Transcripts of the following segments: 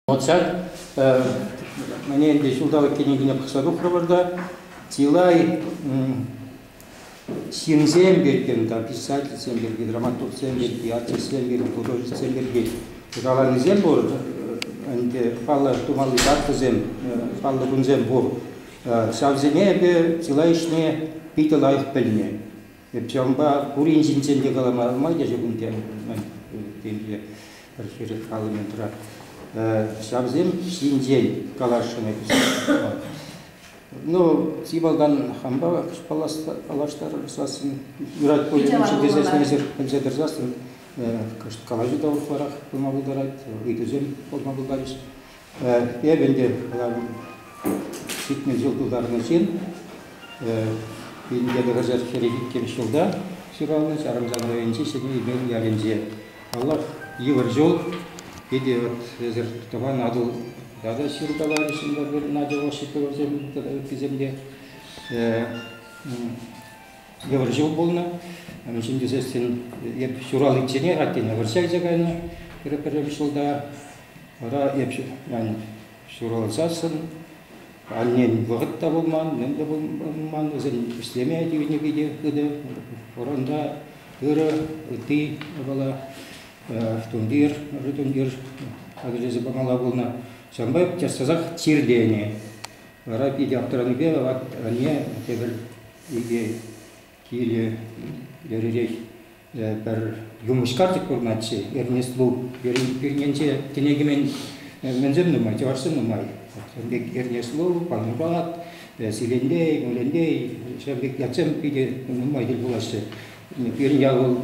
Отсак, мне здесь удалось княгиня Пахсадухра барда, Тилай Синземберген, да, писатель Семберги, драматург Семберги, артист Семберги, художник Семберги, Галан Зембор, Палла Тумалы Дартазем, Палла Бунзембор, Савзенебе, Тилайшне, Питалайх Пельне. Пчамба Куринзин Сендегалама, Майя Жегунтен, Тембе, Архирет Халаментра. Сабзем синзень калашыны. Ну, тибалдан хамба калаштар сасын. Юрат поединче дезеснезер пензедерзасын. Калажи да урфарах помабулдарат, ыйтузем помабулдариш. Эбенде ситмен жылдылдарына сен. Бенде газар херевиккен жылда сиралны сарымзан районче сене мен ялензе. Аллах евр жол. Иди вот зер това надул, да сирталар ишинде бир надул шипе земде евржил болна. Şimdi sesin hep şuralı içine hattine varsak zaten repermişilda ara hep yani şuralı satsın. Annen vakitte bulman, nem de bulman, özel işlemeye divine gidiyor kıdı. Oranda hıra, ıtı, bala. Тундир, адрес помала волна. Самбай часто тирдение. Рапиди автораны бе, вот они теперь иди кили лерей пер юмушкартик курнатчи, эрнеслу, перненче тенегимен менземный май, теварсыны май. Самбек эрнеслу, панубат, силендей, мулендей, самбек ятсем пиди май дел булашы. Перенял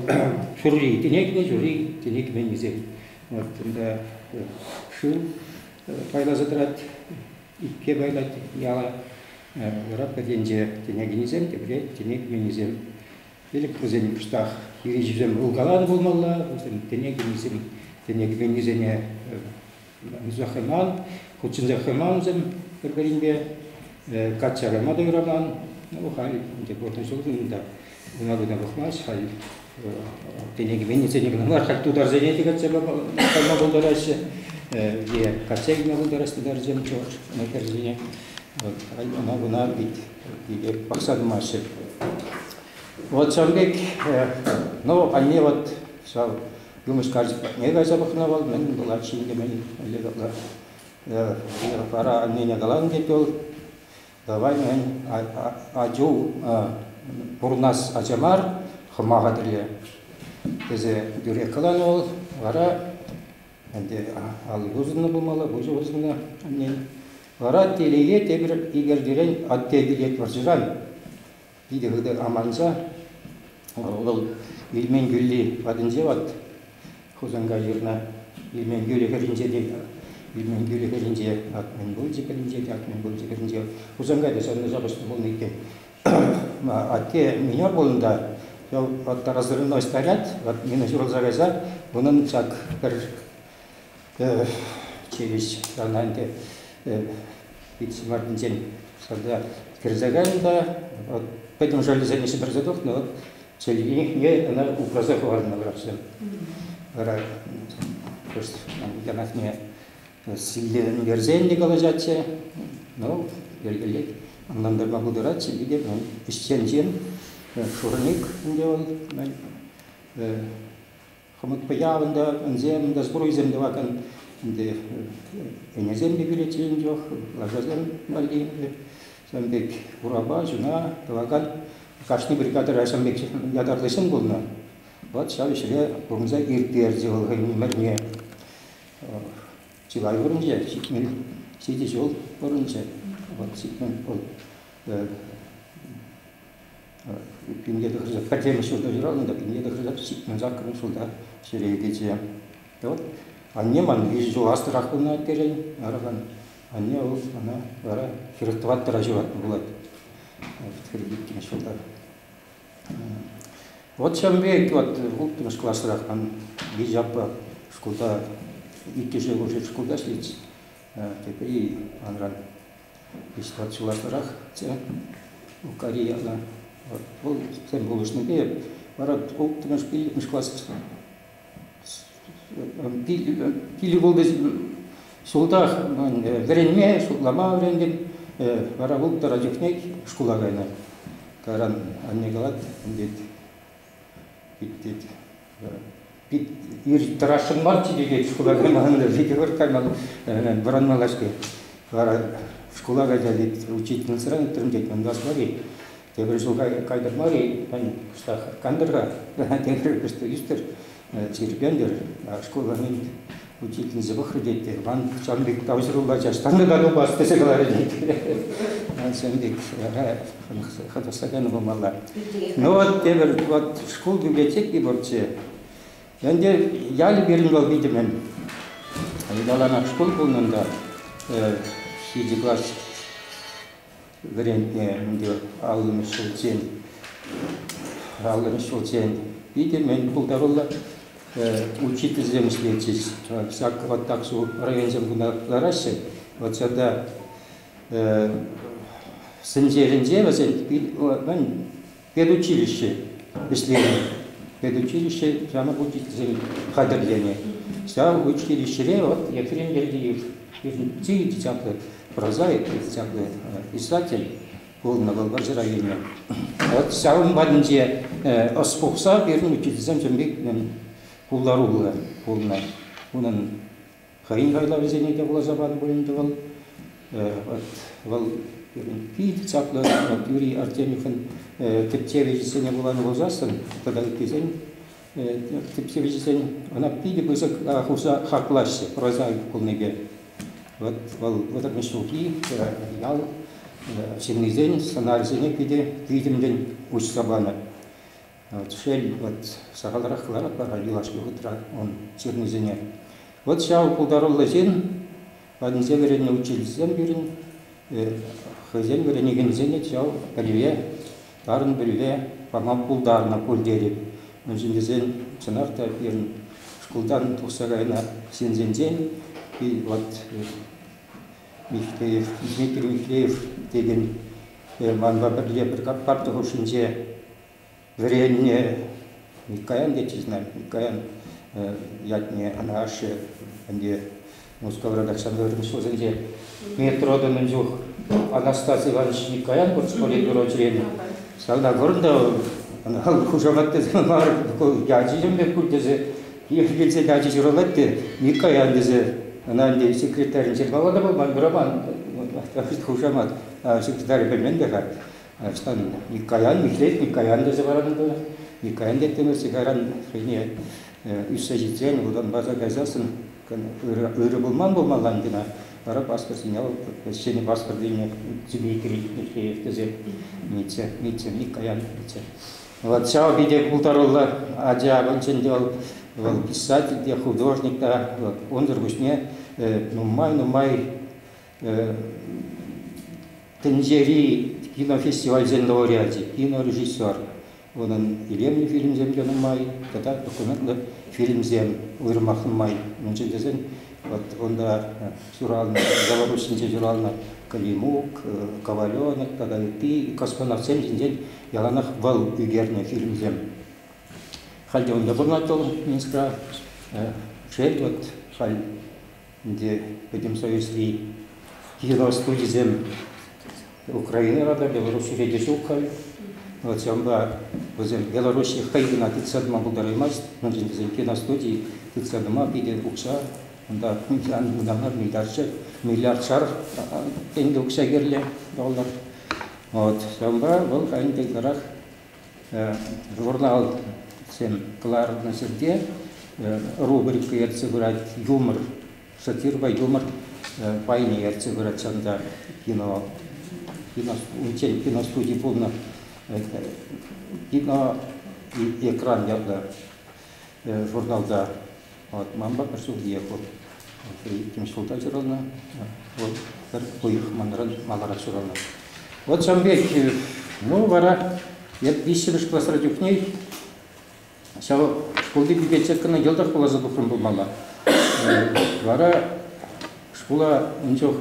шури, тенек не шури, тенек не низем. Вот, да, шу, пайла затрат, икке байлать, яла, рабка деньги, тенек низем, теперь тенек не низем. Или кузен пштах, ирижем улгалан булмалла, тенек низем, тенек не низене, захеман, хочен захеманзем, перберинге, качара мадыраман, ну хай, где потом шулдин да. Надо бахмаш, хай, тенеги венеценеги нар, хай туда занятия качеба, кайма булдараше, где качеги булдараше даржем чор, на корзине, хай она гуна бит, где пахсад маши. Вот самбек, ну они вот сау юмыш каждый не газабахнавал, мен была чинге мен легла, пара они не галанге тол, давай мен аджу Бурнас Аджамар, Хамагадре, Тезе Дюрекалан ол, Вара, Алгузна Бумала, Бужузна, Вара Телие, Тебер Игердирен, Аттегилет Варжиран, Видеоды Аманза, Ильмен Гюлли, Вадензеват, Хузанга Жирна, Ильмен Гюлли Харинзе, Ильмен Гюлли Харинзе, Атмен Бульзи Харинзе, Атмен Бульзи Харинзе, Хузанга Десана Жабасту Волнике. А те меня болында, вот разрывной снаряд, вот минусил загаза, он так через кананте Мартин сюда Кирзаганда, вот поэтому железо не себе задох, но цели не она указав важно врачем. Просто я на не сильно верзен не галажатся, но вергелет. Аннан дарма булдырат, сибиде, ищенжен, шурник, делал, хамут появында, анзем, да сбруйзем, да вакан, да энезем бибилетин жох, лажазем балдин, самбек ураба, жуна, да вакан, кашни бригадыр самбек ядарлышын булна. Вот шавишре бурмза иртер делал, гаймерне, чилай вырынже, сикмел, сиди жол вырынже. Вот сикмен пол пингеда хрза патема сюда жрал, да пингеда хрза сикмен закрыл сюда середине. Вот они ман из жуастрах на терен араган, они ол она ара хиртват тараживат булат. Вот хребитки сюда. Вот шамбек вот ултымыш классрах ан бижапа школда икки жыл уже школда слиц. Теперь анран ситуацияларах, у Кореи, вот, тем более, бе, барат, ултымыш класс, пили болды Шулдах веренме, шутлама верендим, варавул таражухней шкулагайна. Каран аннегалат, бит ир тарашын марчи деге шкулагайна, видеор каймал бранмалашке. Вара шкулагайда дит учительница ран трындет мандас мари. Тебер шулгай кайдыр мари, штах кандырга, теңгер просто юстер чирбендер, шкулагайна учительница выходит, ван чамбик таужрулла чаштанды даду бастыся галары дейт. Сендик хатасаганы болмалла. Ну вот тебер вот школ библиотеки борче. Енді ялы берін бол бейдімен. Далана школ болнында 7 класс вариантне алын шулчен. Бейдімен бұлдарулла учитель земслетчиз. Всяк вот так су район земгуна ларашы. Вот сюда сенжеринже возен педучилище исследование. Педучилище прямо учитель кадрления. Вся училище вот Ефрем Гердиев, дитяты прозаик, дитяты писатель полного района. Вот сам бадинже оспухса берн учителем жембек пулдарула полна. Унан хайын гайла везенеде була забан боюнда бол. Вот пит цаплы Юрий Артемьевын типтевежесене буланы болжасын, тогда кезен типтевежесен она пиде бызык хуса хаклашсы прозаик полныге. Вот мешуки ял сильнизен сценаризене пиде видимден уч сабана. Вот шель вот сагалрахлара пара вилашки утра он сильнизене. Вот шау пулдарулла зен бадинзе верене училищен берин хозяин верене гензене шау паливе тарын бөлве памам пулдарна пулдереп. Önce çınarda bir şkoldan tuğsagayna senzenzен и вот Михлеев, Дмитрий Михлеев деген манба бірле бір қаппарды ғошынже врене Микаян дети знаю, Микаян ятне анашы әнде Московра Александрович сөзінде метродан жоқ Анастасий Иванович Микаян бір школе бюрочлені сағда көрінді хужаматты бар яжижем деп күлдезе келсе яжиж уралатты Микаян дезе ананде секретарин чербалада болман бұрабан хужамат секретарь білмендеға Стан Микаян, Михлеев, Микаян дезе барадында. Микаян деттен сигаран хене үссе житсен, одан база газасын өрі болман дина. Бара паспорт синял, сені паспорт дейіне Дмитрий Михлеев дезе Митсе, Микаян Митсе. Вот шау биде култарулла аджабын ченде ол писатель, де художник, да, он дұргушне нумай Тенджери кинофестиваль Зендауриати, кинорежиссер. Он илемный фильм «Земля май», тогда документный фильм «Зем» Уйрмахн май. Вот он да журнална, Белорусинде журнална Калимук, Коваленок, тогда и космонавт день яланах вал югерный фильм «Зем». Халде он добрнатол Минска, шель вот халь, где будем союзли киностудии «Зем». Украина рада, Беларусь редишукай. Вот сямба возле Беларуси хайдина тицадма будараймаст, нажен киностудии тицадма биде укша, да миллиард шар тенге укша герле доллар. Вот сямба был хайнде гарах журнал сем клар на серде рубрика ерцегурат юмор, сатирба юмор пайни ерцегурат чанда кино. Киностудии полно кино и экран явно журналда вот мамба персудиехал тем шултать ровно вот поих мандран маларат ровно вот самбек ну вара я бисерш класс радиохней шау школды библиотеканы елдах была забухрым болмала вара школа ничего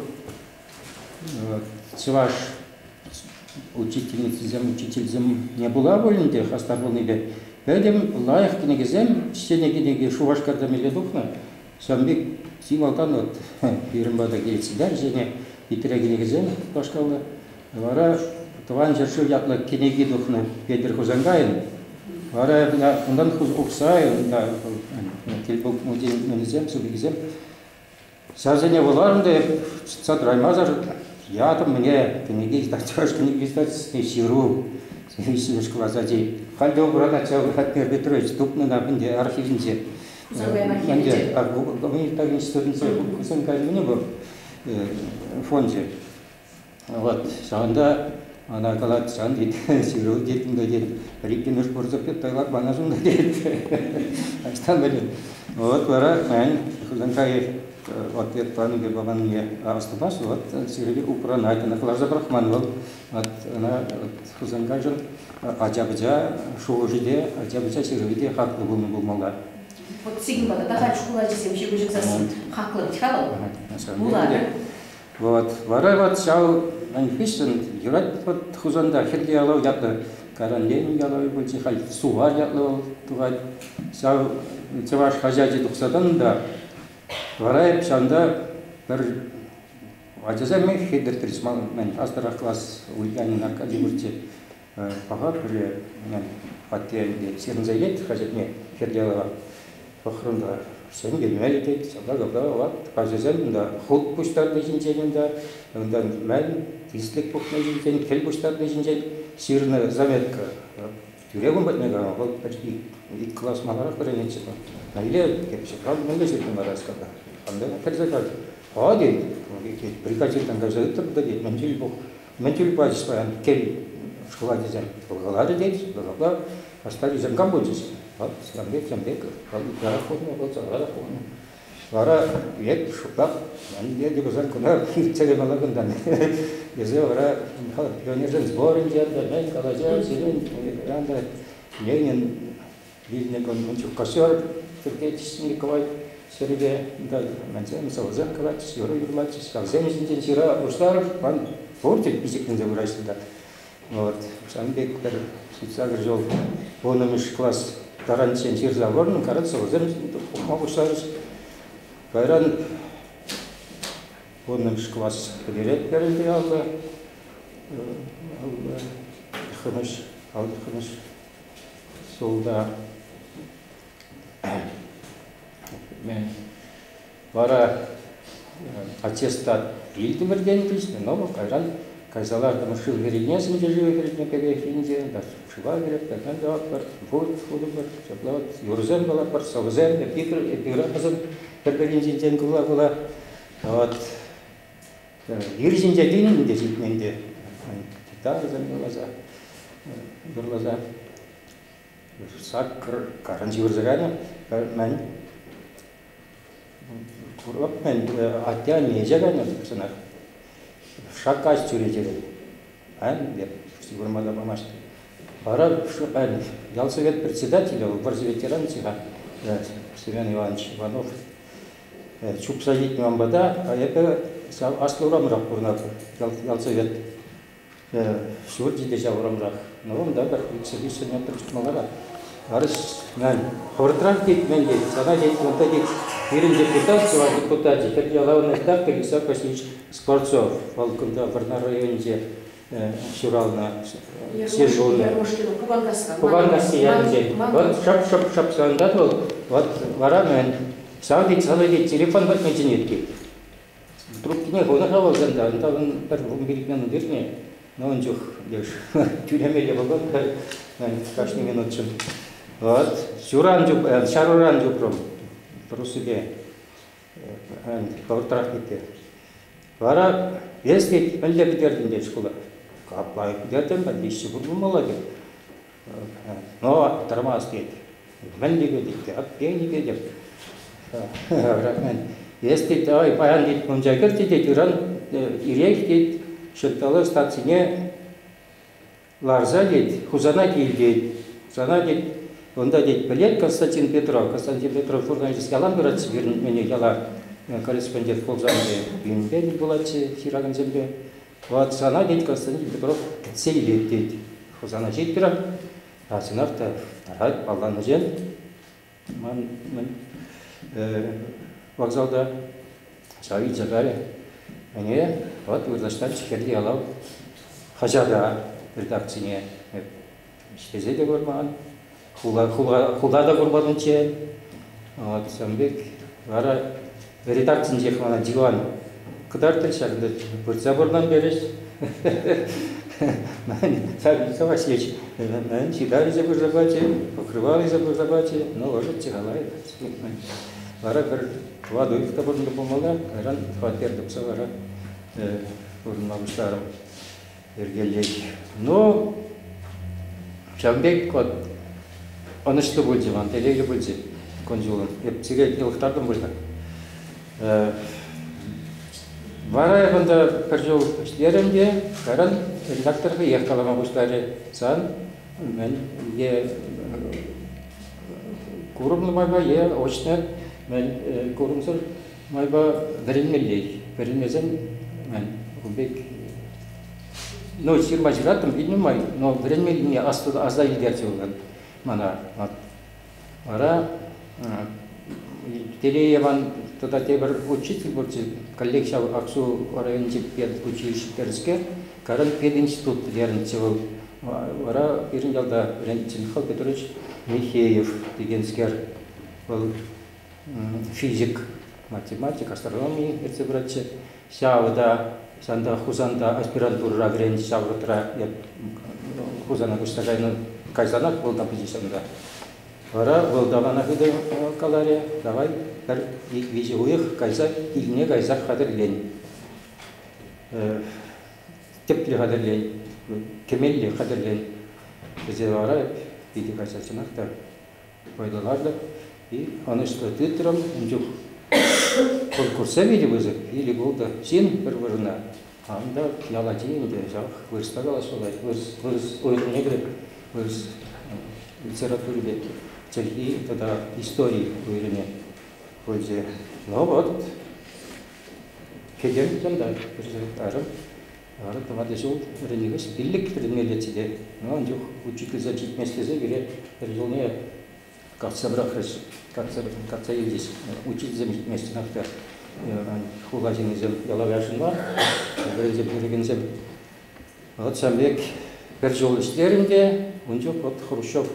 чеваш учитель не была вольнде, хастар волныбе. Бәдем лайық кенегезем, шенегенеге шувашкарда меле духна, Самбек сималдан от Пирмбада келсидер және итирегенегізен башкалы. Вара Таван жершу ятлы кенеги духны Петр Хузангайын. Вара ондан хуз уксайын да келбок мудин менезем субигизем. Сазене боларында садраймазар ятым мне кенеги тачаш кенеги стать сиру. Сириш клазади. Халдо брата чал Хатмир Петрович тупны на бинде архивинде. Бинде гуманитарный студент Хузангайын не был фонде. Вот, санда она калат сан дит сиру дит дит рикинуш порзапет тайлак банажун дит астан бен вот вара мен хузанкай ответ плану ге бабан не астабас вот сиреби упранайт на клаза брахман вот она хузанкай жон ажабжа шоужиде ажабжа сиревиде хаклы булмалар вот сигмада да школа десем шегужиксасын хаклы тихал булар вот вара вот шау манифестен юрат вот хузанда хердиялау яты каранден ялау больше хал сувар ятлау тугай шау чаваш хажаji духсадан да вара шанда бір ажаза мен хедертрис мен астара класс уйгани на кадибурче пага бір мен фатия сернзайлет хажатне хердиялау фахрында sen gelmeli sabah var kazanın da hukuk kuşları düşünceğinde ondan men tislik hukuk düşünceğinde kel kuşları düşünceğinde sirne zametka türeğin batmaya garam bak почти ilk klas malarak öğrenecek. Naile kepşe kal ben de şeyden araskada. Anda terzakat. Hadi приказчикtan газетtir da değil mentil başlayan kel школа дизайн. Болгария değil. Болгария остались в Камбодже. Вот, самбек, гараходный, вот, гараходный. Вара, ек, шукап, я не базар куда, целемалагундан. Если вара, пионерный сбор, индиан, калажа, зелень, янда, Ленин, Вильнек, он косер, Туркетичный Николай, Серебе, да, Манзен, Саузен, Калач, Юру Юрлач, Саузен, Сира, Устар, пан, портит, писик, не забирайся, да. Вот, самбек, специально жил, он класс. Таранчен сирзаворн каратса озен могушарыз байран onun класс директ берилди алды хымыш алды хымыш солда мен бара аттестат илди берген дейсин но кайран кайзаларды мышыл веренесин жежеве беретне кебехинде да шыва керек да жауап бар вот бар жаблат юрзен бала бар савзен эпиграфазын берберинжен кула вот иржинже дейин де житменде титарзен бурлаза сак каранжи бурзагана мен курап мен атя нежагана сынар шакаш чурежери деп сигурмада бамаш пара ялсовет председателя ветеран тиха Семен Иванович Иванов чупсадить мамбада а это аслурамрак курнат ялсовет шурди дежаврамрак но он да бар эксибиция не причмалара арыс мен хортрак дейт мен дейт сана дейт онда дейт бирин депутат теперь главный редактор Исаак Васильевич Скворцов Волкунда Варна районе Шурална сезонна Кубангаски янде вот шап сандат вот варамен саудит телефон бат мәдениетке трубкине гонахавал занда антагын бір бирикнен дерне но он жоқ деш тюремеле болгон каждый минутчын вот шуран жуп шаруран жупром просубе портрак ите вара если әлле бидердин де школа каплай бидерден ба диши булмала деп но тормоз дейт мен деге дейт аппениге деп рахмет если тай баян дейт мунжагыр дейт иран ирек дейт шытталы стацине ларза дейт хузана кил дейт зана дейт онда дейт билет Константин Петров журналистский алан берет мене яла корреспондент ползанды бинбен булачы хираган зембе вот зана дейт Константин Петров сейлет дейт хузана дейт бира асынарта тарайт балланы жен вокзалда шави жагаре. Ане вот вырдаштан шикерли алау хажада редакцияне иштезе де көрмаған. Хулда да көрмадынче. Самбек ара редакцияны жекмана диван кыдартыр шагында забордан береш. Васильевич, читали за забачи, покрывали за забачи, но ложит тихалай. Вара бір водой в таборында болмалар, ран фатер допса вара урмабыштарым ергелей. Но Шамбек вот он что будет диван, телеги будет конжулом. Я сигарет илықтардым болды. Вара банда бір жол іштерімде, қаран редакторға ехталама бұштары сан, мен көрімлі майба, очны, мен көрімсір майба дәрілмелей. Дәрілмезен, мен ұлбек, но сирма жираттым, білмей, но дәрілмеліне азда елдерде олған. Мана, вара, телееван, тогда тебір учитель болды, коллег Аксу райончик педучилищтерске, каран пединститут дерінче ол. Вара бірін жалда Михаил Петрович Михеев дегенскер был физик, математик, астрономия, это братче. Шавда, санда хузанда аспирантура гренч шаврутра, хузана густажайна кайзанак был на позиционда. Вара был давана хиде каларе, давай бір визуих кайза илне кайза хадырлен. Тепли хадырлен, кемелли хадырлен. Бизе вара биди кайза чынакта пайдаларды. И аны что титром инжух конкурса види вызык или болды сен бір-біріне. Анда яладейін де жақ вырыстағала солай. Вырыс ойыны керек, вырыс литературы и тогда истории уверены. Ну вот, кеден жанда, арым тамадешул ренегес биллик тренелетиде. Но он жух учитель зачит местезе бере режолне катса брахрес, катса елдис. Учитель замечит месте нахта хугазин изем ялавяшин бар, берензем берегензем. Вот самбек бір жол іштерінде, он жух вот Хрущев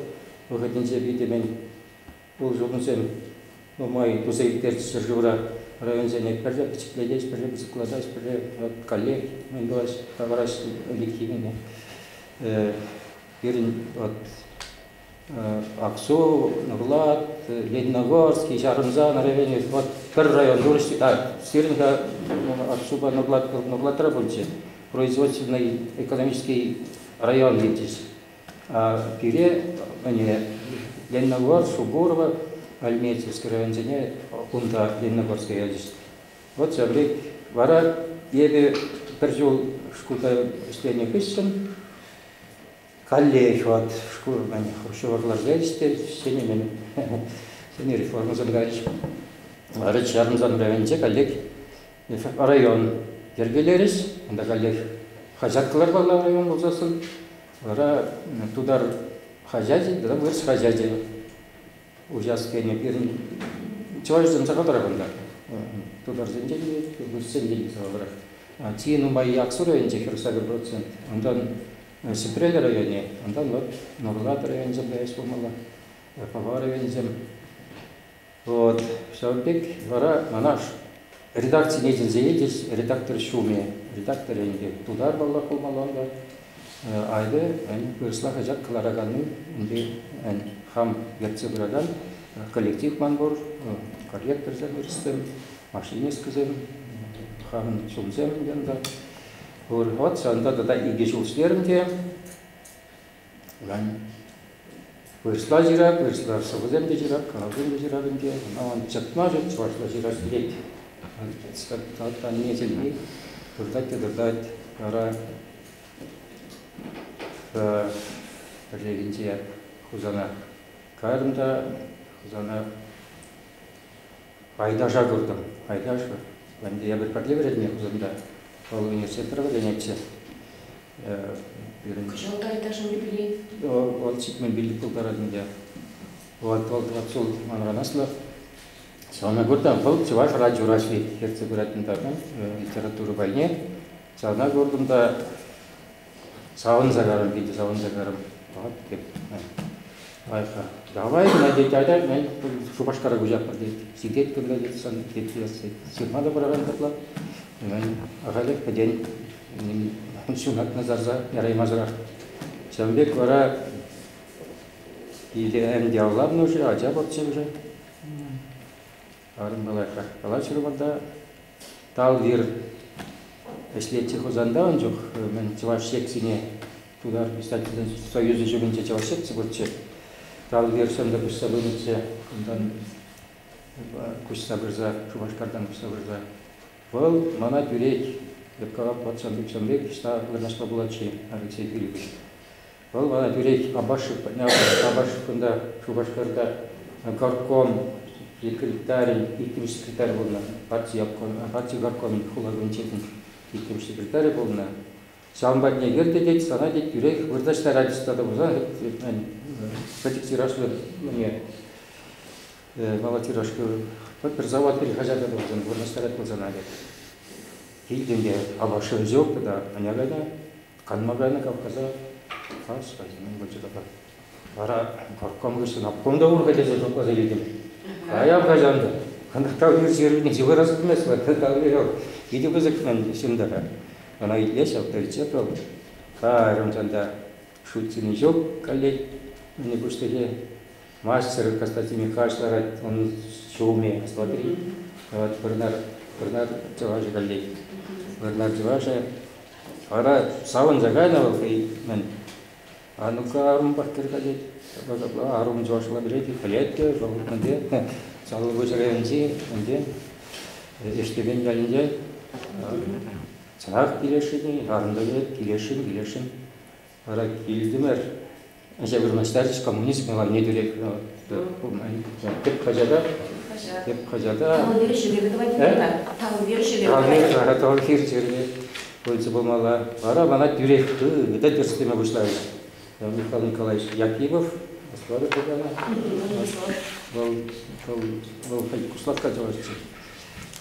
выходинзе бидемен ол жолынсем май тузайтерчі жура районзене перже пичикледеш, перже бізікладаш, перже коллег, мен дуаш, тавараш элективіне. Берін Аксу, Нурлат, Лениногорский, Жарымзан, районе, вот бір район, дұрышты, сирінға Аксуба Нурлатра бөлче, производственный экономический район етіш. А пире, Лениногор, Шубурова, Альметьевский район зене, Унда Лениногорская елдиш. Вот сәбірек, вара ебе бір жол шкута істеріне көшсін, коллег, вот, шкурман, Хрущеварлар зәлісте, сене реформа замгарыш. Вара Чарымзан районце коллег район ергелеріс, онда коллег хажаткалар бала район болсасын, вара тудар хажади, да вырс хажади. Ужаскене берін чуаждың сақадарағында. Тудар зендели, вырс зендели сағадарақ. Тиен умай Аксу районце 41%. Ондан Сипрель районе, ондан вот Нурлат районзем да есть помала, Пава районзем. Вот, Шаубек, вара манаш. Редакция неден заедешь, редактор шуме, редактор енде тудар бала помаланда. Айды, вырсла хажат калараганын, хам герцебраган, коллектив манбор, корректор замырстым, машинист кызым, хам шумзем янда. Вот, санда да иге жулштерінде, вырсла жирак, вырсла сабыземде жирак, каналдемде жирагынде, науан чатма жет, чуашла жирак жирек. Таттан нетелмей, дұрдать, ара бірлегінде хузана кайрымда, хузана айдаша көрдім, айдаша. Бәнде я бір пәрле бередіне хузанда, ол университеттері біленетші. Қышалда айдашын білейін? Ол читмен білдік бұлдарадында. Ол сол манранаслы Сауна көрдім, бұл Чуваш радио Рашли Херцегоратындағы литература бәліне. Сауна көрдім да сауын загарым дейді, сауын загарым. Айқа, давай, мәдет айдар, мен Шубашқара көжақпыр дейді. Сидет күнді дейді, сан кетті ясайды. Сирмада бұраған тапла. Мен ағалық бәден шумат назарза ярай мазырақ. Шамбек бара или әмде аулам нужы, ажа бұртшы уже. Арым балайқа. Бала шырмада тал вир эшлетчі хозанда он жоқ. Мен Чуваш сексіне тудар писательный союзы жүгінче Чуваш секці бұртшы. Тал вир сонда күшса бөлінсе, ондан күшса бірза, Шубашқардан күшса бірза. Бұл мана түрек, Епкалап Патшанбек Шамбек, шта Лырнашқа Булачи, Алексей Филиппович. Бұл мана түрек Абашев күнда Шубашқарда горком, секретарь, икtim секретарь болна, партия горком хулагын четін икtim секретарь болна. Шамбатне керді дейді, сана дейді, түрек, вырдаштар радистада болзан, пәтік тирашлы, мала тирашқы, бір завод перехажада болзан, вырдаштар болзан әлі. Кейденде Абашев жоқ, да, анягайда, қанмағайна Кавказа, қас, қайзымен бөлчі дапа. Бара горком көрсін, апқомда ұрғайда жоқ база елдім. Аяп қажанды. Қандықтау бір жеріне жүгірасып емес, тау жоқ. Кейде көзікмен шындығы. Она еш авторитет ол. Қарым жанда шутсыны жоқ, коллег. Мне көштеге мастер Константин Михайлович, он шоуме смотри. Вот Бернар Чуваши коллег. Бернар Чуваши. Ара сауын жағайнавал кей мен. А ну-ка арым баққыр коллег. Арым Чувашыла біледі, коллегке, жолғынде. Салы көшірейінше, онде. Ештеген жәлінде. Сағақ келешіні, арымда келешін. Ара келдім әр. Әже бір мәстәріш коммунизм оған не дөрек. Теп қажада. Тағы бері жүргені Тағы бері жүргені. Бойцы болмала. Ара бана дөректі. Өте дөрістеме бұшлайды. Михаил Николаевич Якимов. Аслады болғана. Бұл құшылатқа жауашты.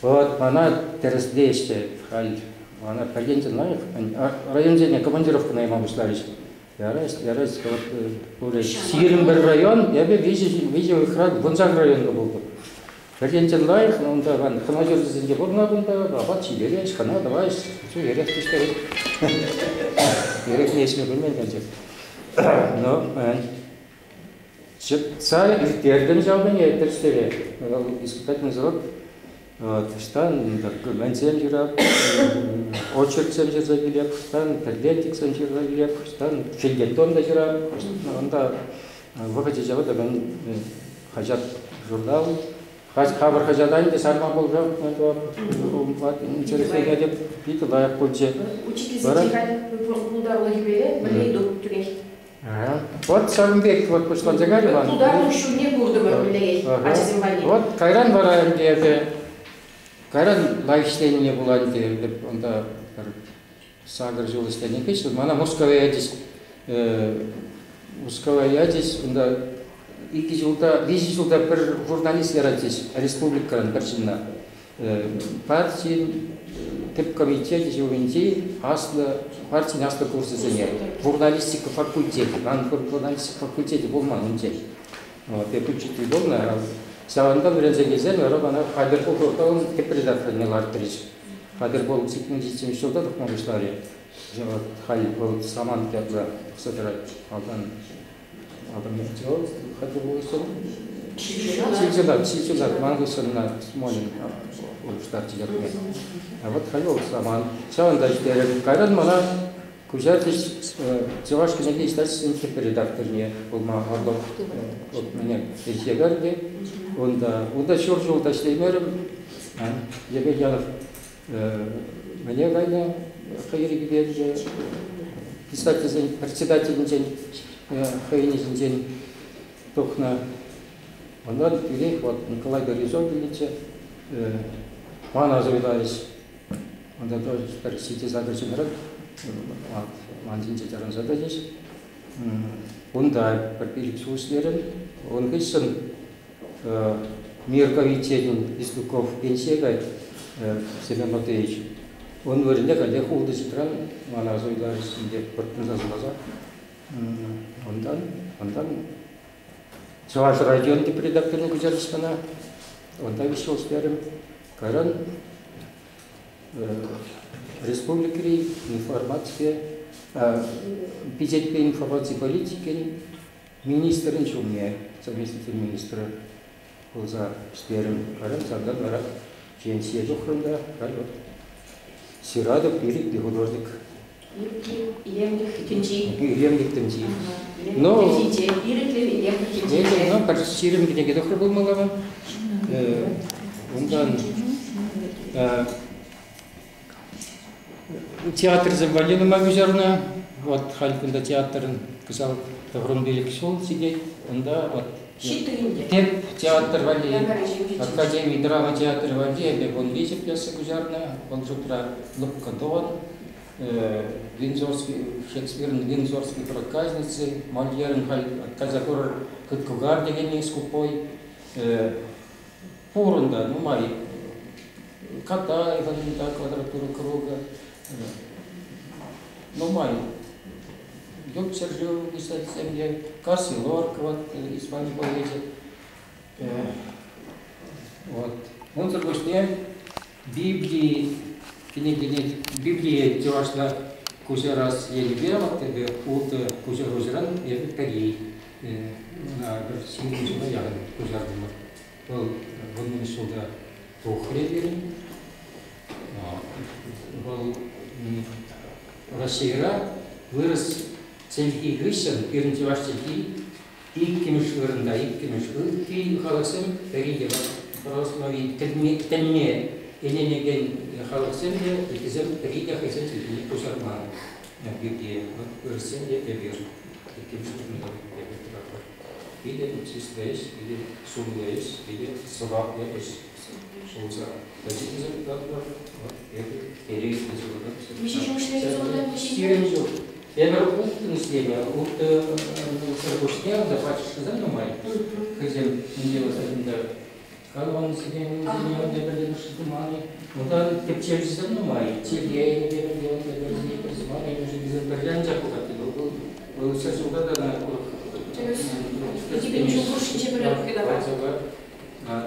Вот, она тересдейште. Она пойдемте на их. Район командировка на имам Бушларич. Я раз, вот, Сирим бір район, я бы видел их рад, Бонзак районда был. Пойдемте на их, но он да, хана жүрдізінде болна бұнда, абат шилереш, хана, давай, все, ерек түшті. Ерек не есме білмен кәнчек. Но, царь иртерден жаудан ертерстері. Испытательный завод. Штан, мәнсем жүріп, очерксем жүрза келеп, штан, пердентиксем жүрза келеп, штан, фельгетон да жүріп, онда выходе жауыда мен хажат журнал, хабар хажадан де сарман бол жоқ, интересный деп, биті лайық болче. Учительский пулдар лагибеле, білей доп түрек. Вот Сарымбек, вот Пушлан Загареван. Пулдар ұшу не бұрдым білей, ачызым бәлей. Вот Кайран барайым деді. Кайран лайфштейне болады деп, онда сағыр жол істейнен кеш, мана Московая ядес, онда 2 жылда, 5 жылда бір журналист яратес, республикадан бір жылына. Партия, тип комитет жауынде, партияның асты курсы зәне, журналистика факультеті, журналистика факультеті болман онде. Деп учитель болна, Саванда бірінзе кезен, бана Қадырбол тоқтауын кепредакторын артырыш. Қадырбол 80 жылда тұқмағышлары. Хали бол саман тәплі ұқсатырай. Алдан ертеол, Қадырбол ұсын. Чилчилдар, маңғысынна смолин ұлыштар жігерме. Вот хали ол саман. Саванда жігерім. Қайран мана Кужатыш Чуваш кенеге иштачысын кепредакторыне болма арлық. Мене ешегарде. Онда шор жолда ішлеймерім, Ебельянов мне ғайна қайыры берді, председателін қайынезін жен тоқна. Ондан үйрек, Николай Горизонтович, Ман Азовиларич, онда бір сети загрызын рад, Мандинче жаран зададеш. Онда бір билік сөздерін, он кешін Мирковиченин, Истуков, Пенсегай, Семен Матвеевич. Он вырнек, Олег Улды Ситран, Маназуйдар, Синде, Портназазлаза. Ондан Чаваш район деп редакторын гүзарыстана. Онда вишел стерем. Каран республикари информация, бюджетной информации политики, министрин чумне, заместитель министра за стерем. Каран сагдан варак пенсия жохрында, каран Сирадов Ирик художник. Иемдик тенчи. Но кажется, сирим где то был малован. Ондан театр завалил магазарна. Вот халькунда театрын кызал тагрымбелик шел сидеть. Онда вот теп театр вали, академия драма театр вали, бе он вице пьеса гузарна, он жутра луккадон. Винзорский, Шекспирн, Винзорский проказницы, Мольерн, Казакор, Кыткугар, дегеней скупой, Пурунда, ну май, Кота, Иванинта, квадратура круга, ну май, Дюк Сержио, писать семье, Карси Лорк, вот, Испания поэзия, вот, он заргошняет Библии, Библия тирашла кузерас елибела, тебе улты кузерузеран и таги на синхузма ягод кузердыма. Был вон сюда тухревери, был Россия вырос цельки грисен, первый тираж цельки, и кемешвырнда, и кемешвыр, и халасем таги просто тельне Ененеген халаксенде, итизем ридя хайсен цельки кузерман. Библия выросенде эвер. Или чистаешь, или сумляешь, или слабляешь. Шулца. Дачитизем таква, это эрейс дезорда. Эвер ултын слева, улты саргушня, да пачешь сказать, ну май. Хозяин не делает один. Kalau orang sini daripada Muslimani, mungkin kecil saja namai, cili dia dari Muslimani mesti bisa berjanji aku kata itu. Kalau saya suka dengan aku. Jadi penjual sih berapa kita?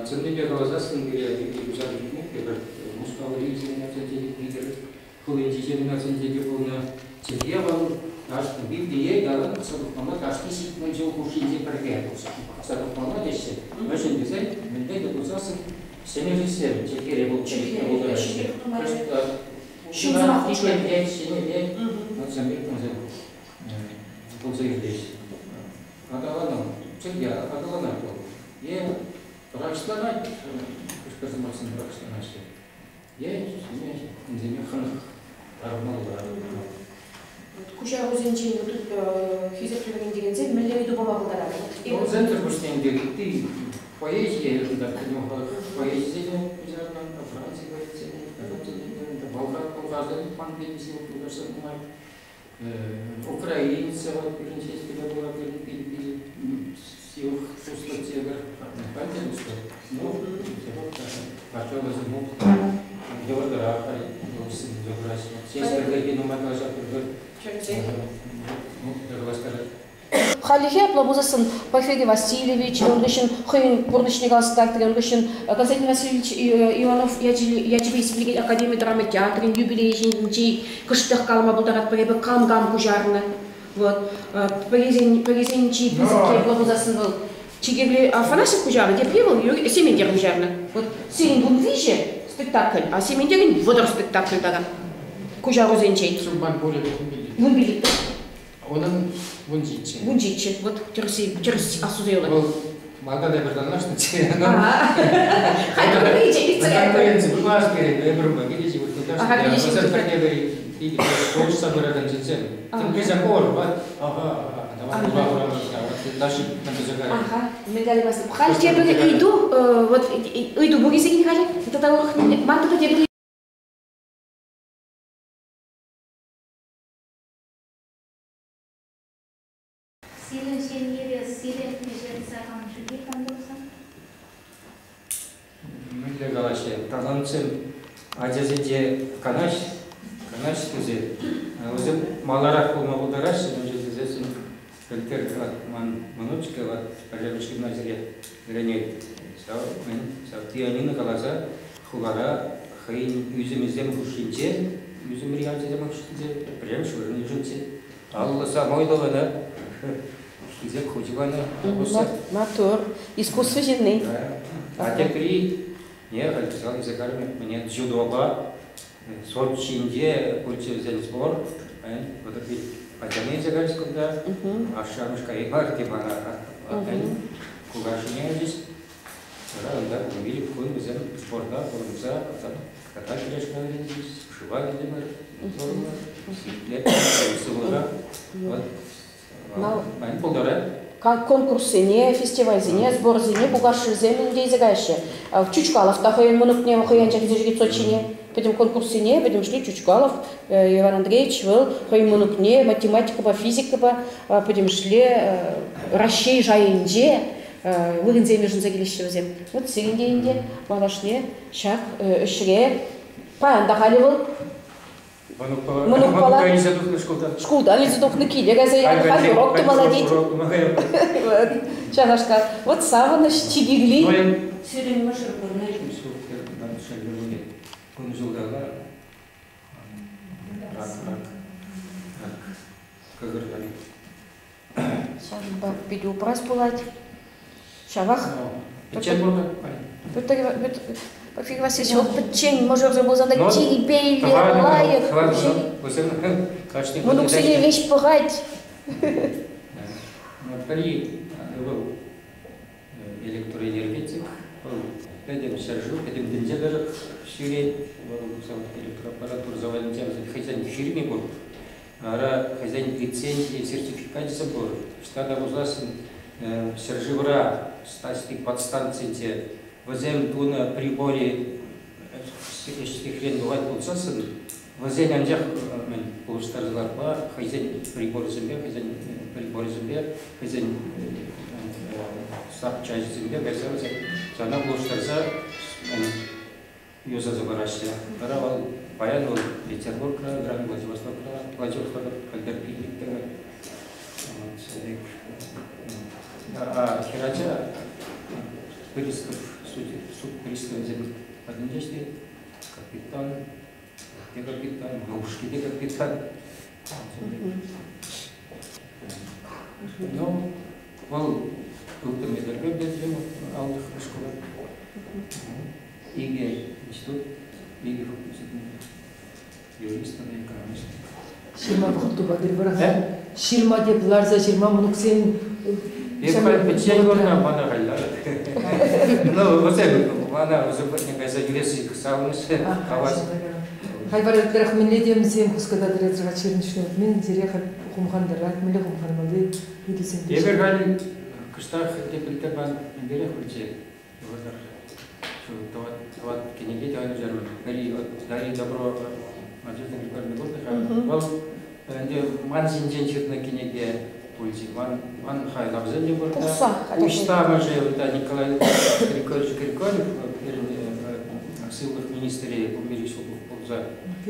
Sebenarnya kalau saya sendiri di pusat ini, kita Muslimani sini macam jadi leader, kalau jadi macam jadi punya cili awal. Наш Библия дала садухмана каждый сит мы же ушли проверяются. Садухмана десять. Мы же взяли, мы дали кусасы 77. Теперь был 4 года. Просто шина и пять синей. Вот сами мы вот заявились. Адалана, чья адалана был. Я прочитала, что заморсен прочитала. Я не замехал армала. Куча өзенчен тут хизеплеген дегенде миллион дуба багылдар. Ну, центр бушненде ты поэзия, да, поэзия, на Франции говорится, это Болгар, пан-пенсия, украинцы, вот, перенчески, да, была, перепили, сил, шустла, тегр, пантелюска, ну, пошел из мук, Георгара, сестра Гагину Магажа, Халихе Плабузасын Порфирий Васильевич, он грешен Хойн Бурничный Галстактор, он грешен Константин Васильевич Иванов, я тебе исполнитель Академии драмы театра, юбилей жинчи, кыштых калма булдарат поребе кам-гам кужарны. Вот. Порезенчи Пизыке Плабузасын был. Чигебли Афанасьев кужарны, где привел Семендер кужарны. Вот Сирин Бунвиже спектакль, а Семендерин водор спектакль даган. Кужару зенчей. Выбили. Он вунчичи. Вунчичи. Вот через осудила. Малгада берданаш на тебе. Хотя видите, это класс перед Эбрума, видите, вот это. Ага, видите, вот это и больше собирать цен. Тем более кор, вот. Ага. Давай. Даже там загорает. Ага. Мы дали вас. Хали тебе иду, вот иду боги сидит хали. Это того, манту тебе. Онцем Азизе Канаш көзе. Өзім маларак болма болдараш, өзім көлтер манучка пожарыш гимназия гранит. Мен пианино каласа хулара хайн үзімізден хушинче, үзім реализем хушинче, прям шурын жинче. Алла самой долана. Хизек хучивана. Мотор. Искусство жирный. А теперь не хотел языкарми мне дзюдоба. Сочинде учился спор. Вот это потянул языкарь когда. А шамушка и парки бана. Кугашине здесь. Да, увидели кун взял спорта, курса, катать решка здесь, шивать демер, форма, лет, силура. Вот. Майн полдора. Конкурсы не, фестиваль не, сбор не, пугаши землю где изыгайше. Чучкалов, тахай монок не махаянчак зажигит Сочине. Потом конкурсы не, потом шли Чучкалов, Иван Андреевич, был, хай монок не, математика, физика, потом шли Рощей, Жаинде. Выгонзем между загилищевым. Вот сиренде, малашне, шаг, шре, паян дахаливал. Манукпала. Школда, они задохны кили, газая, хай урок, ты молодец. Шагашка. Вот сава наш чигигли. Сирен машина порнай. Сейчас видео прас пулать. Шавах. Печень можно? Пофиг вас еще печень, может забыл задать чили, пейли, лайер. Мы ну кстати вещь пугать. При электроэнергетик, пойдем сержу, пойдем деньги шире, электроаппаратуру завалим тем, хозяин шире был, а хозяин лицензии, сертификат забор, штата узласен. Серживра, статик подстанции, возем туна приборе, если хрен бывает полцасын, возем анжах полуштарзларба, хозяин прибор земля, хозяин прибор земля, хозяин сап часть земля, везем зана полуштарза, юза забарашься. Таравал баян Петербург, Гранд Владивосток, Кальдерпи, а Хирача пристав, суд пристав земли поднежки, капитан, где капитан, бабушки, где капитан. Ну, вол был медальный бездельно, алых школа. Иге институт, иге факультет, юрист, экономист. Ширма бухту бадыр бара. Ширма деп ларза ширма мунуксен. Печень горна мана галла. Ну, вот это мана уже не каза юрист саунус хавас. Хайбар тарах минне дем сем кускада дерезга чернишне. Мен зерехат хумхандарат миле хумханмады идисен. Ебер гали кыштах депилтебан индере хурче. Водар. Что кенеге тайны жарман. Дари добро мажетен рекордный год. Вал энде мансинжен чирна кенеге пульти. Ман хай лабзен не борда. Ушта маже Николай Григорьев, ссылых министрей умершего за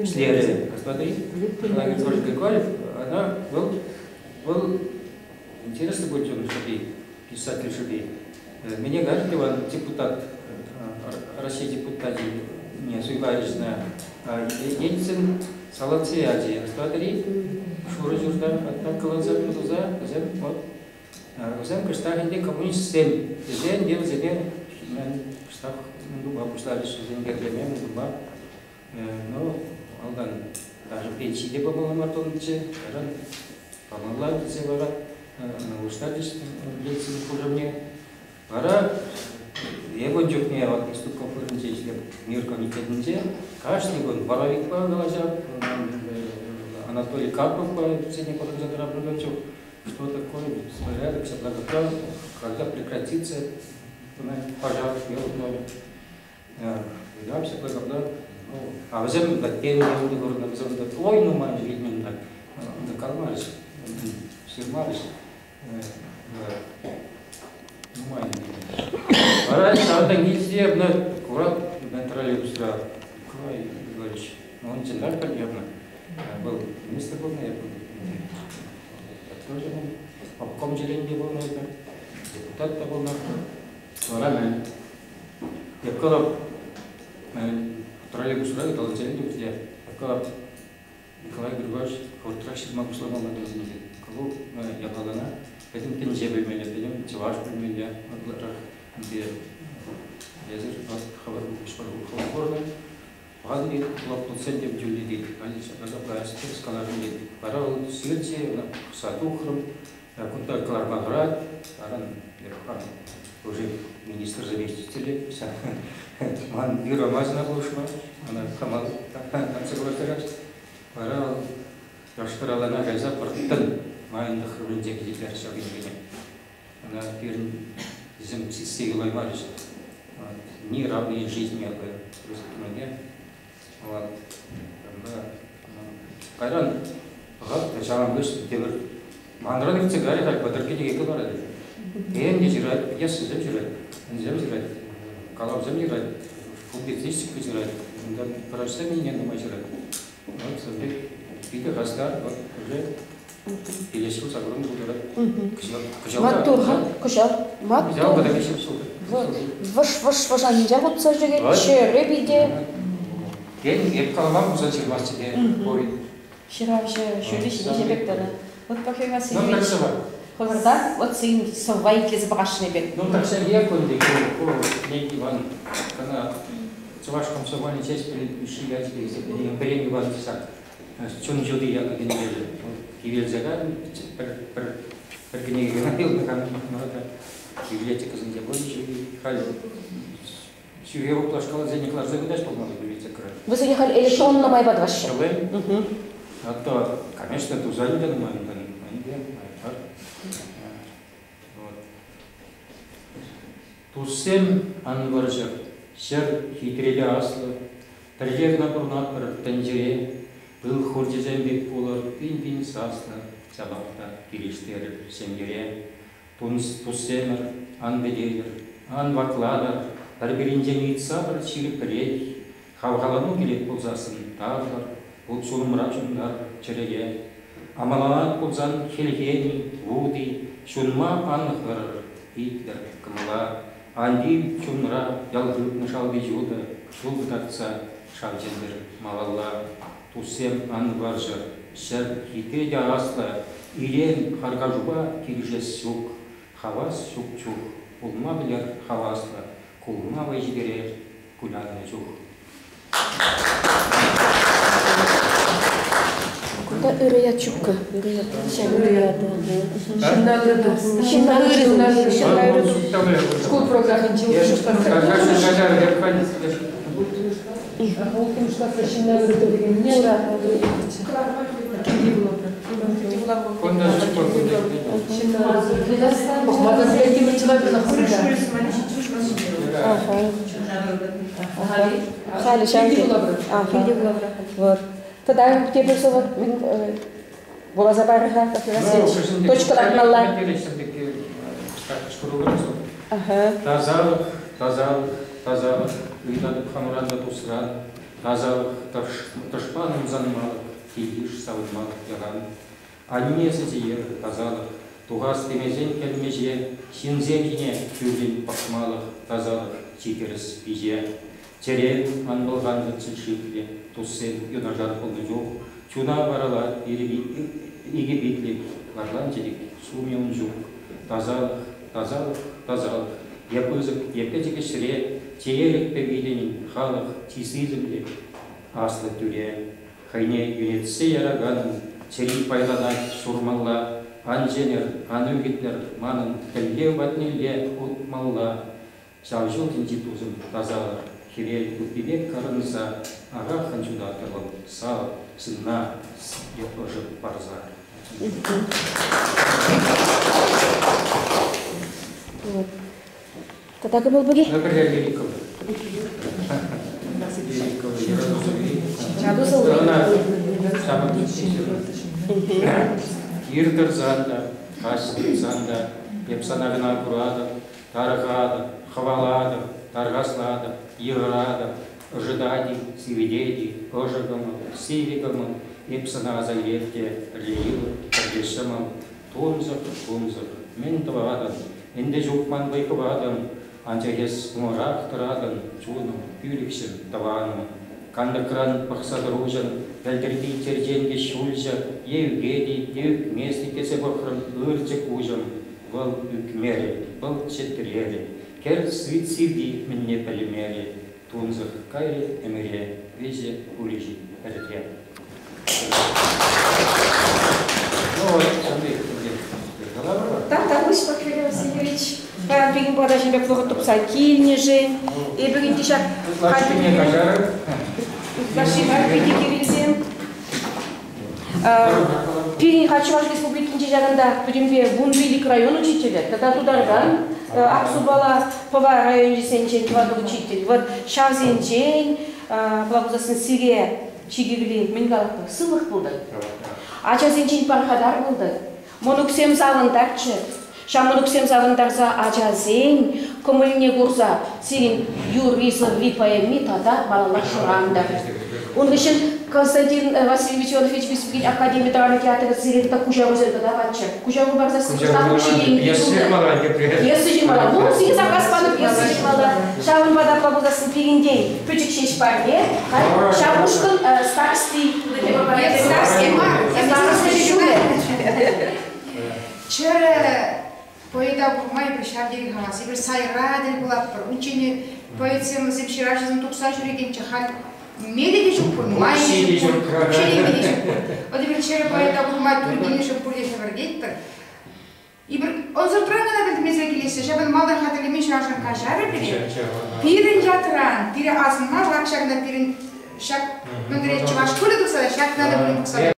следы. Посмотри, Николай Григорьев, она был интересный будет он шаги, писатель шаги. Мне говорит, Иван, депутат России депутат не суйбаричная, Ельцин Салаци Азия. Смотри, шуры журда, так колонзам туза, вот. Узем кыштахинде коммунист сем, зен дел зене, штах дуба пушталиш зен герлемен дуба, но алдан даже пенсии де было матонче, ран помогла се бара, ушталиш лейтин хуже бара, его джукне вот поступ конференции мир комитетинде, каждый год Боровик по глазам, Анатолий Карпов по средней подразделению Брудовичев. Что такое порядок, благословен, когда прекратится пожар, я узнаю. Да, все благословен. А возьмем до первого года, ой, ну май, видно, так, докормались, сырмались, ну май. А раньше надо нельзя, курат, натурально троллейбусра Николай Григорьевич, он генераль, понятно, был министр был, я был. Тоже обком деленде был, депутат был. Sonra yakala троллейбусра долгожданный где yakala Николай Григорьевич квартираши магуслама ладозинде кого якалана этим тенже бөлмеле этим чаваш бөлмеле атлара где языр хабар хабар баган ди лаптоцен деп жүлдеди алиса газапласт скаларни парал силче сатухрым кунта клармаград аран ерхан уже министр заместитель ман Юра Мазина Лушма, она Камал Танцеватера, пора раштаралана газа портен, майн дохрунде гидер шагине. Она пирн зим сигилой мариш. Не равные жизни это просто мне. Вот. Кайран гад тачам гыш девер. Мандраны цыгари как батарки деге калар. Энди жират, я сызып жират. Энди жират. Калап жират. Публицистику жират. Да прочтение не думай жират. Вот собой биты гастар вот уже перешел с огромным ударом. Матурха, кушал. Взял бы еще все. Ваш анжа вот сожжет, шеребиде. Я калам зачем вас тебе бой. Вчера шуриш не бектана. Вот как я вас Ну так сама. Ховарда, вот сын совайки забрашный бек. Ну так сам я конди, некий ван, когда цвашком собой честь перешли я тебе, не перейми ван сад. Чун жуди я как не вижу. Кивил загад, перегней говорил на камне махмарата. Библиотека за небольшой халь. Сюрьево плашкала за никлар загадаш помогли библиотека. Вы заехали электронно мой подваш. А то, конечно, ту занято на моем Тусем анваржа, шер хитрели аслы, таржер напурнат пар тенжере, был хурдизем бек пулар, пин саслы, сабақта кириштер семере, тусемер, ан беделер, ан вакладар, тарберинжен итсабыр чирипрей, хавгалану келет пулзасын тағлар, бұл шулымра жундар череге, амаланат пулзан хелгени, вуди, шунма анғыр, иттер кымла, Анди чунра ялгып нышалды жуды, шул бытатса шавжендер малалла. Тусем анваржа, шер хите да асла, ирен харгажуба киржес сук, хавас сук-чук, улма билер хавасла, кулма вайжидерер кулянны чук. Куда ырыя чукка? Ырыя Школ программын жылы штрафы. Олтын штрафы шинна өрді деген не? Киди было. Конда школ Шинна өрді. Мада злети бір человек на хурда. Хали шанки. Киди было. Вот. Тогда теперь слово была забарха, как раз точка нагнала. Тазалық, үйдады қамыранда тұсыран, тазалық, ташпаным занмалық, кейдіш сауынмалық яған. Аннесі зейер, тазалық, туғас демезен келмеже, шинземіне көлден пақмалық, тазалық, чекеріс беже. Терен анбылғанды цілшекле, туссен юнажар қолды жоқ, чуна барала, еге битлек, ларлан жедек, сумен жоқ. Тазалық, епызық, епетеке шіре, теелік пәбейленін, халық, тисизімде, аслы түре. Хайне юнетсе ярағанын, тери пайладай сурмалла, анженер, анүгітлер, манын, тілге ватнелге ұтмалла. Жаужыл институзым тазалық, хирел үпебек қарынса, аға ханчудатылым, сал, сынна, епожып парзар. Тогда был бы ги? Например, Великого. Ирдер занда, хасин занда, епсанагына курада, тарғада, хавалада, тарғаслада, иғырада, ожиданий, свидетелей, ожигамо, сивигамо, ипсана заевте, рейил, решимом, тунзак, мен тавадан, инде жукман байкавадан, анчагес морак тарадан, чуном, пюликсен, таваном, кандыкран пахсадружан, вальдерди терденге шульжа, евгеди, ев вместе кесебахран, ырчек ужам, вал юкмере, вал четрере, кер свит сиди, мне полимере, тунзах кайре, эмере, везе улижи, эртре. Ну вот, смотри, Так, Лысьмак Юрий Васильевич. Бегин подачен бек вогот тупса килнеже. И бегин тишак. Лашкине кажары. Лашкине пиди кирилсен. Пирин Хачеваш республикин жагында Пудимбе Бунбилик район учителя. Тогда тударган Аксубала Пова район жесенчен тваду учитель. Вот Шавзенчен, Благозасын Сире Чигигли Мингалапы сылых булды. Ачазенчен пархадар булды. Монуксем завындарчы. Шамонуксем завындарса ачазен, көміліне көрса, сирин юрвизы випаями тада балалар шуранды. Он үшін Константин Васильевич Ионович Беспиль Академия драма театры сиренді кужа өзерді да батчы. Кужа өзерді сыртағы шеден пьесы жимала. Ну, сиген заказпаны пьесы жимала. Шавын бада пабылдасын пиріндей пөчік шеш барге. Шавушкын старости. Чere поеда бурмай пришабдери хамаси bir sayradel bulapır. Unçeni poetsem zepşirajızın tuksa jüregen çahal mede de çok burmay. Çeli mede çok. O da bir çere poeda burmay turgeni çok buraya severgettir. И bir onzor trangana bildi mezekilesi. Şaban maldan hatırlamayı şarjın kaşarı biri. Pirin yatıran, piri asın mal vakşakında pirin şak nöndüre çuvaş kule tuksa da şak nada bulun tuksa da